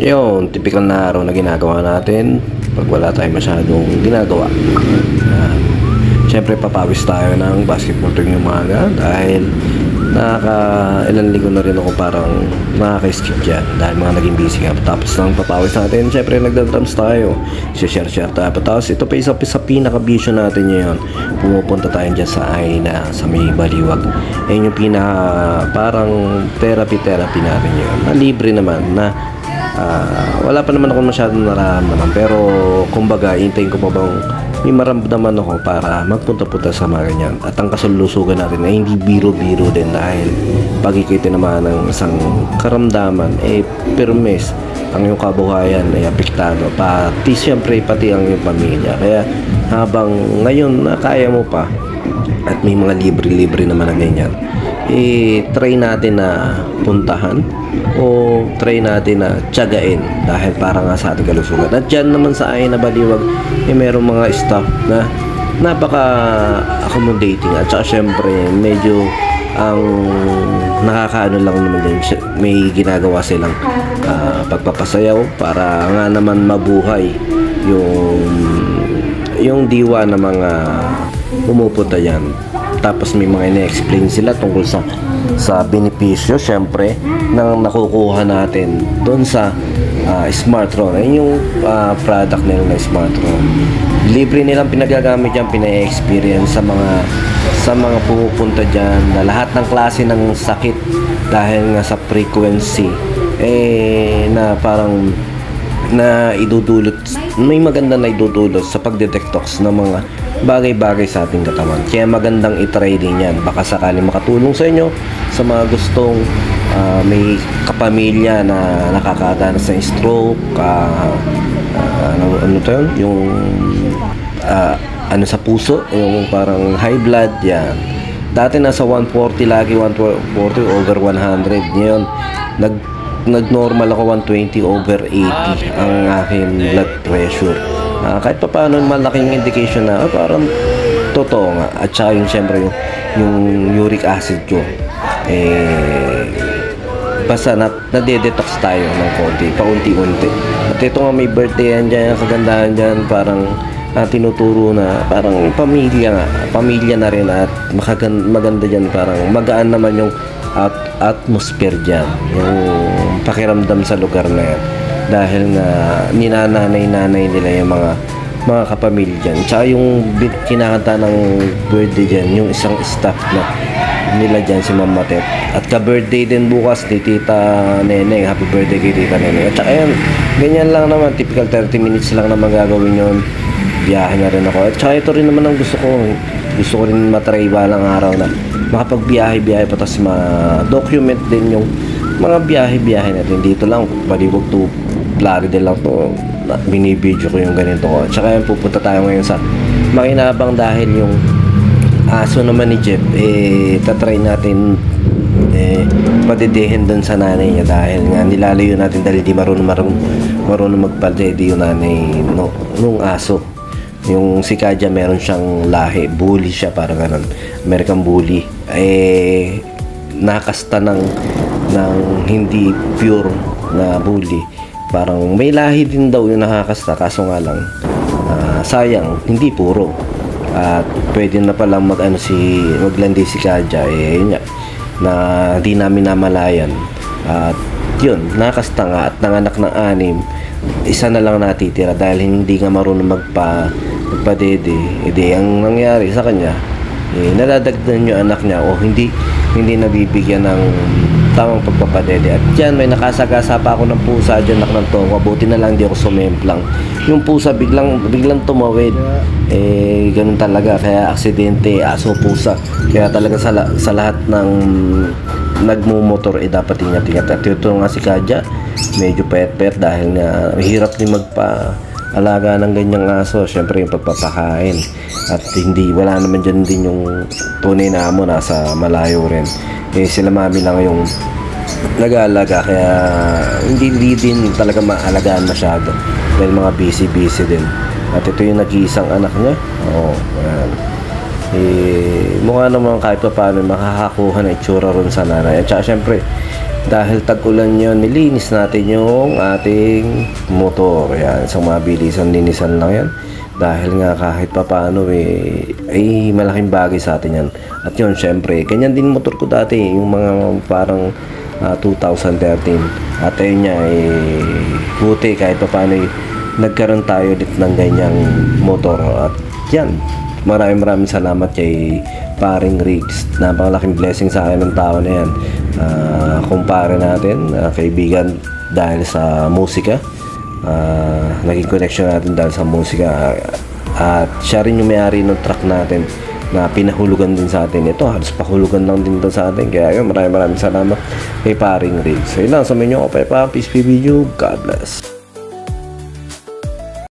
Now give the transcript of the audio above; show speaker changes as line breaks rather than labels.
Yung typical na araw na ginagawa natin pag wala tayong masyadong ginagawa. Siyempre papawis tayo ng basketball tuwing umaga dahil ilang linggo na rin ako parang nakaka-skip dyan dahil mga naging busy nga. Tapos ng papawis natin, siyempre nagda-drums tayo, share tayo. Tapos ito pa isa sa pinaka-vision natin ngayon, pumupunta tayo dyan sa Aina, sa may Baliwag. Ayun yung parang therapy natin yun, na libre naman, na wala pa naman ako masyadong nararamdaman, pero kumbaga hintayin ko pa bang may maramdaman ako para magpunta-punta sa mga ganyan. At ang kasalusugan natin ay hindi biro-biro din dahil pagkikita naman ng isang karamdaman permes ang iyong kabuhayan ay apektado, pati siyempre pati ang iyong pamilya. Kaya habang ngayon na kaya mo pa at may mga libre naman na ganyan, try natin na puntahan o try natin na tiyagain dahil para nga sa ating kalusugan. At dyan naman sa Aina Baliwag mayroong mga staff na napaka accommodating at saka syempre medyo ang nakakaano lang naman din, may ginagawa silang pagpapasayaw para nga naman mabuhay yung diwa ng mga pumupunta yan. Tapos may mga ina-explain sila tungkol sa benepisyo syempre nang nakukuha natin doon sa Smartron. Ayun yung product nila na Smartron. Libre nilang pinagagamit yan, pina-experience sa mga pumupunta dyan na lahat ng klase ng sakit dahil nga sa frequency na parang na idudulot, may maganda na idudulot sa pagdetectox ng mga bagay-bagay sa ating katawan. Kaya magandang itry din yan. Baka sakaling makatulong sa inyo sa mga gustong may kapamilya na nakakadana sa stroke, ano to yun? Yung ano sa puso, yung parang high blood, yan. Dati nasa 140 lagi, 140 over 100. Ngayon, nag-normal ako 120/80 ang aking blood pressure. Kahit pa paano malaking indication na parang totoo nga. At saka yung syempre yung uric acid ko basta nadedetox tayo ng konti, paunti-unti. At ito nga may birthday yan dyan, kagandahan dyan, parang tinuturo na parang pamilya na rin at maganda dyan, parang magaan naman yung atmosphere dyan, yung pakiramdam sa lugar na yan dahil nga ninanay nila yung mga kapamilya dyan. Tsaka yung kinakanta ng birthday dyan, yung isang staff na nila dyan, si Ma'am Matet, at ka-birthday din bukas ni Tita Neneng. Happy birthday kay Tita Neneng. At saka yan, ganyan lang naman, typical 30 minutes lang naman gagawin yun. Biyahe na rin ako. At saka ito rin naman ang gusto ko rin matry balang araw na makapagbiyahe pa, tapos ma-document din yung mga biyahe natin. Dito lang, Baliwag to Plaridel lang to, binibideo ko yung ganito ko. At saka yan, pupunta tayo ngayon sa Makinabang dahil yung aso naman ni Jeff, tatry natin padedehin doon sa nanay niya dahil nga nilalayo natin dahil di marunong magpadede yung nanay nung aso. Yung si Kaja meron siyang lahi, bully siya, parang ganun, American bully, nakasta ng hindi pure na bully. Parang may lahi din daw yung nakakasta, kaso nga lang sayang hindi puro. At pwede na palang maglandi si Kaja, yun nga, na di namin namalayan. At yun, nakasta nga at nanganak ng 6, isa na lang natitira dahil hindi nga marunong magpadede. Ang nangyari sa kanya, nadadagdan yung anak niya o hindi nabibigyan ng tamang pagpapadede. At dyan, may nakasagasa pa ako ng pusa dyan, ng tongwa. Buti na lang di ako sumemplang. Yung pusa biglang tumawid. Ganun talaga. Kaya aksidente, aso, pusa. Kaya talaga sa lahat ng nagmumotor, dapat ingat-ingat. At ito nga si Kaja, medyo pet dahil nga hirap din alaga ng ganyang aso. Syempre yung pagpapakain. At wala naman dyan din yung tunay na amo, nasa malayo rin. Sila mami lang yung nag-aalaga, kaya hindi din talaga maalagaan masyado dahil mga busy din. At ito yung nag-iisang anak niya. Yan. Mukha naman kahit pa paano makakakuha ng itsura ron sa nanay. At saka syempre Dahil tag-ulan yun, nilinis natin yung ating motor. Yan, isang mabilisan linisan lang yan. Dahil nga kahit papaano ay malaking bagay sa atin yan. At yun, syempre, ganyan din motor ko dati. Yung mga parang 2013. At ayun niya, buti kahit papaano nagkaroon tayo ulit ng ganyang motor. At yan, maraming salamat kay Paring Riggs. Napakalaking blessing sa akin ng tao na yan. Kumpare natin, kaibigan dahil sa musika. Naging connection natin dahil sa musika. At siya rin yung may-ari ng truck natin na pinahulugan din sa atin. Ito, halos pahulugan lang din ito sa atin. Kaya yun, maraming salamat kay Paring Riggs. So yun lang, sa inyo ko pa. Peace be with you. God bless.